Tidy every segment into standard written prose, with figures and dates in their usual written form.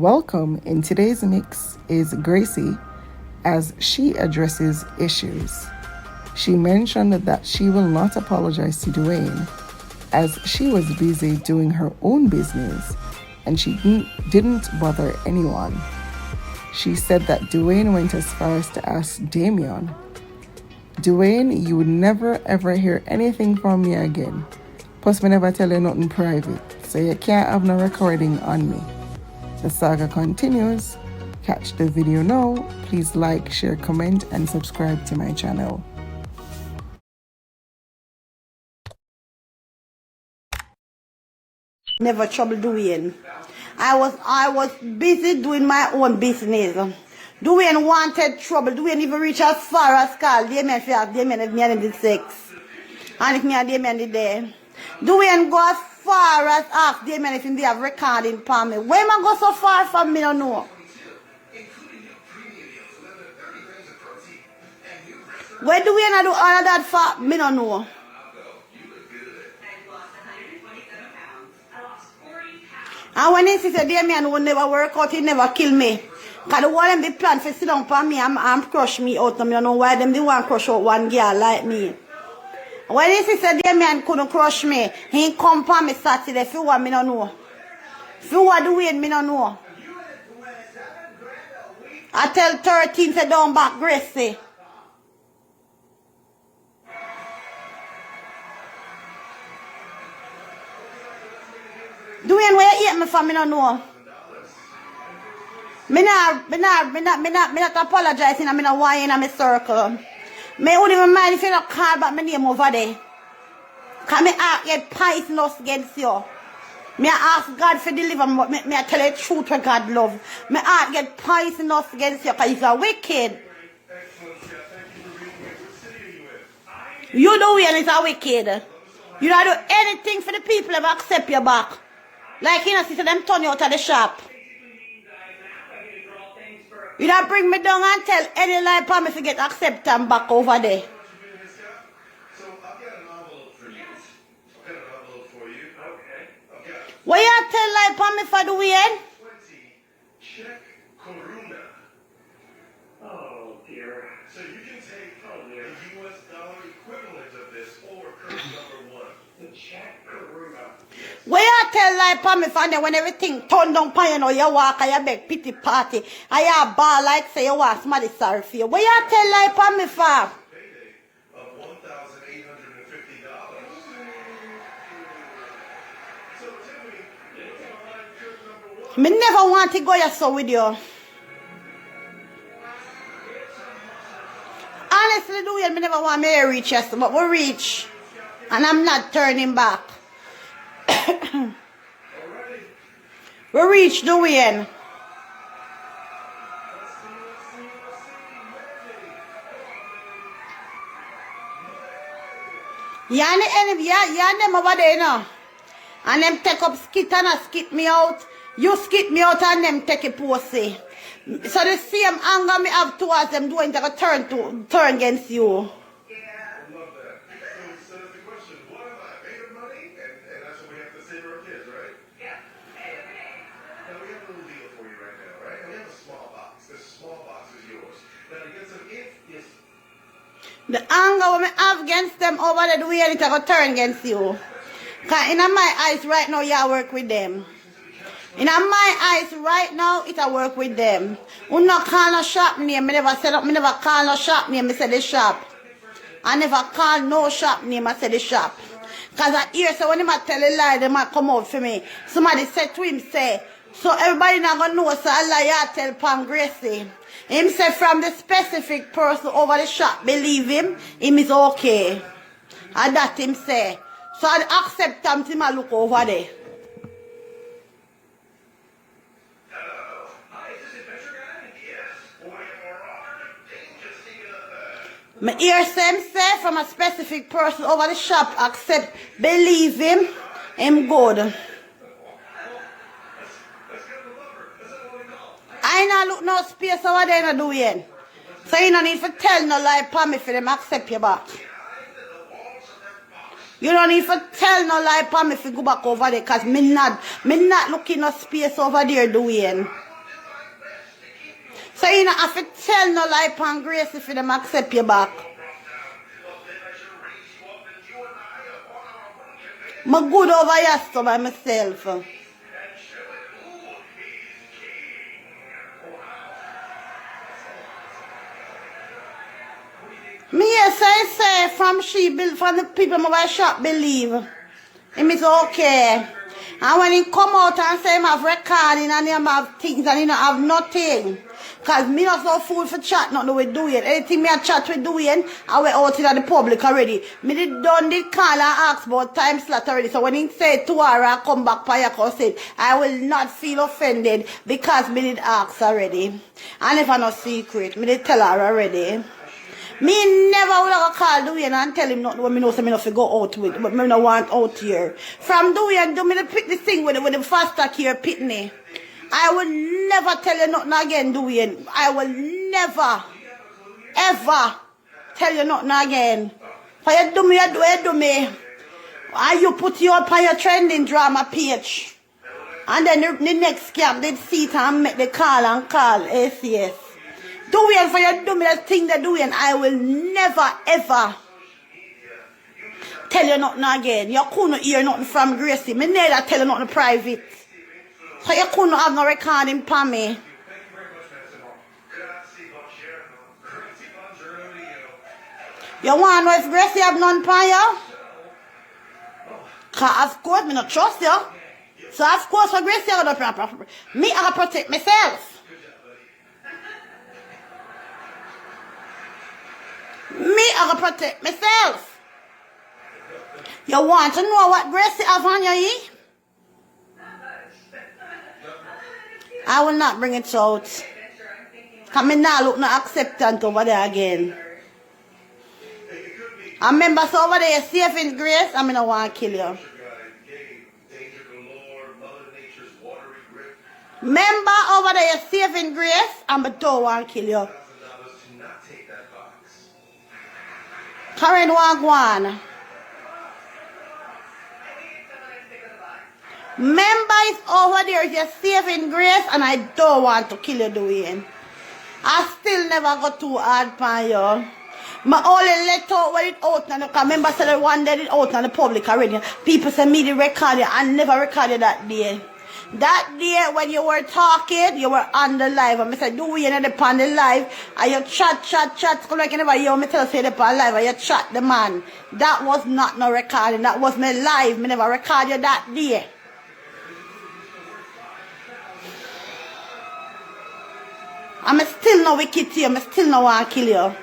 Welcome. In today's mix is Gracie as she addresses issues. She mentioned that she will not apologize to Dwayne as she was busy doing her own business and she didn't bother anyone. She said that Dwayne went as far as to ask Damien, "Dwayne, you would never ever hear anything from me again. Plus, me never tell you nothing private, so you can't have no recording on me." The saga continues. Catch the video now. Please like, share, comment, and subscribe to my channel. Never trouble Dwayne. I was busy doing my own business. Dwayne wanted trouble. Dwayne even reached as far as call Damien for ask Damien if me and him did sex. And if me and Damien did there. Dwayne go as far as ask Damien if he have recording for me. Where man go so far from me, I don't know. Where Dwayne do all of that for me, I don't know. And when he said Damien will never work out, he never kill me. Because the one them the plan for sit down for me and crush me out. I don't know why them they want to crush out one girl like me. When he said Damien couldn't crush me, he come for me Saturday. If you want me, I don't know. If you want Dwayne, me, I don't know. I tell 13 say down back Gracie. Dwayne, where you hate me from, me no know. Me not apologizing and me not whine in my circle. Me wouldn't even mind if you not call back my name over there. Because me get poisonous against you. Me ask God for deliver me, me tell you the truth where God love. Me heart get poisonous against you because you're wicked. You know when it's a wicked. You don't do anything for the people that accept your back. Like, you know, see, them turn you out of the shop. You don't bring me down and tell any lie for me to get acceptance back over there. So I've got an envelope for you. I've got an envelope for you. Okay. What you tell lie for me for the weekend? 20 check corona. Oh dear. So you can take the US dollar equivalent of this or currency number one. The check corona. What you tell lie for me for them when everything turn down for you know you walk and you beg pity party and you ball like say you want somebody sorry for you. What you tell lie for me for? Payday of $1,850. So Tiffany, trip number one. Me never want to go here so with you. Honestly, Dwayne, me never want me to reach yes, but we reach. And I'm not turning back. We reach Dwayne. Yeah, them over there now. And them take up skit and skit me out. You skit me out and them take a pussy. So the same anger me have towards them doing to turn against you. I love that. So that's the question. What am I? Made of money? And that's what we have to say to our kids, right? Yeah. Now we have a little deal for you right now, right? We have a small box. This small box is yours. Now to get some yes. The anger when me have against them over there, the way it will turn against you. Because in my eyes right now, you work with them. In my eyes right now, it will work with them. You not call no shop name. Me never set up. Me never call no shop name. Me say the shop. I never call no shop name. I say the shop. Because I hear so when him a tell a lie, they might come out for me. Somebody said to him, say, so everybody not gonna know so a lie I tell Pam Gracie. Him say from the specific person over the shop, believe him is okay. And that him say. So I accept him to look over there. Hi, is this adventure guy? Yes. Boy, just take it up. Me hear him say from a specific person over the shop, accept, believe him good. Let's get the lover. Is that what we call? I not look no space over there no doing. So you don't need to tell no lie for me for them accept your back. You don't need to tell no lie for me if you go back over there because me not looking no space over there doing. So you don't have to tell no lie upon Gracie for them accept you back. I'm good over yesterday by myself. Me yes, I say from the people in my shop believe. It is okay. And when he come out and say him have recording and him have things and he don't have nothing. Cause me not so fool for chat nothing with doing. Anything me a chat with doing, I went out in the public already. Me did call and ask about time slot already. So when he say tomorrow I come back by your cousin, I will not feel offended because me did ask already. And if I no secret, me did tell her already. Me never would have call Dwayne and tell him nothing when me know so me not go out with, but me no want out here. From Dwayne, do me to pick this thing with the faster here pitney. I will never tell you nothing again, Dwayne. I will never, ever tell you nothing again. For you do me, you do me. And you put you up on your trending drama page. And then the next camp, they'd see it and make the call and call ACS. Doing for you do me that thing they're doing, I will never ever tell you nothing again. You couldn't hear nothing from Gracie. Me never tell you nothing private. So you couldn't have no recording for me. You want to know if Gracie have none for you? Because of course, me not trust you. So of course for Gracie, I'm gonna me, I gotta protect myself. Me, I gotta protect myself. You want to know what Gracie have on you? I will not bring it out. Because me now look no acceptant over there again. And members over there safe in grace, I mean I want to kill you. Member over there safe in grace, I don't want to kill you. Karen Wagwan. Member is over there, you're safe in grace, and I don't want to kill you, Dwayne. I still never got too hard for you. My only let out when it out now, because remember said the one that it out in the public already. People say me the record you, I never recorded that day. That day when you were talking, you were on the live. And I said, do we end up on the live? And you chat. Come like you never hear me tell you on live and you chat the man. That was not no recording. That was me live. Me never record you that day. I'm still no wicked to you. I still no want to kill you.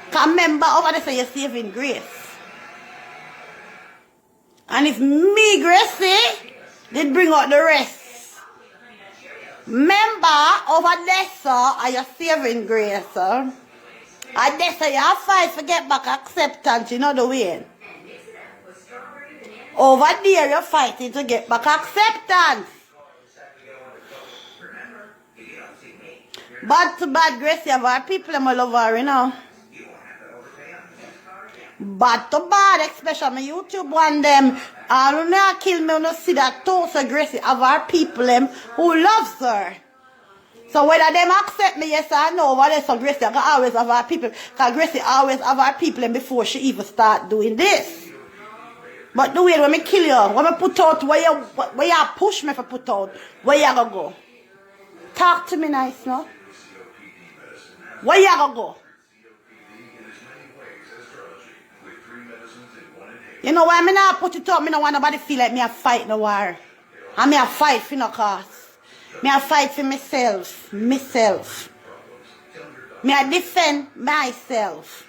Because remember over there say you're safe in grace. And if me, Gracie, did bring out the rest. Remember, over there, sir, are you saving grace, sir? And there, sir, you have fight to get back acceptance, you know the way. Over there, you're fighting to get back acceptance. Bad to bad, Gracie, of our people, I'm all over, you know. Bad to bad, especially my YouTube one them. I don't know kill me when I see that too, so Gracie of our people them who loves her. So whether them accept me, yes or no, over there, so Gracie I always have our people. Because Gracie always have our people them before she even start doing this. But the way when me kill you, when me put out where you push me for put out, where you gonna go? Talk to me nice, no? Where you gonna go? You know why me not put it up? Me no want nobody feel like me a fight no war. And me a fight for no cause. Me a fight for myself. Myself. Me a defend myself.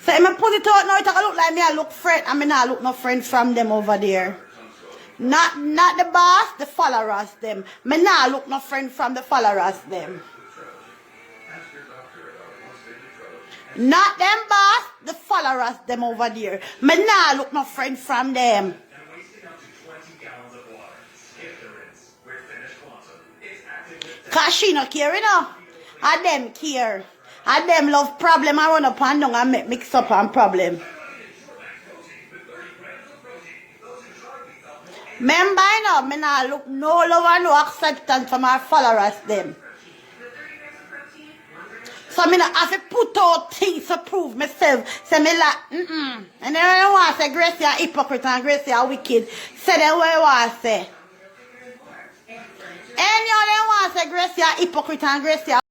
So if I put it out now, it look like me I look friend and me not look no friend from them over there. Not the boss, the followers them. Me not look no friend from the followers them. Not them boss, the followers them over there. Me nah look no friend from them. Cause she no care, you know. And them care. And them love problem and run up and down and make mix up and problem. Remember, you know, me not look no love and no acceptance from our followers them. So me not have to put out things to prove myself. Say me like, And then when I want to say Gracie a hypocrite and Gracie a wicked, say then what you want to say. And you want to say Gracie a hypocrite and Gracie a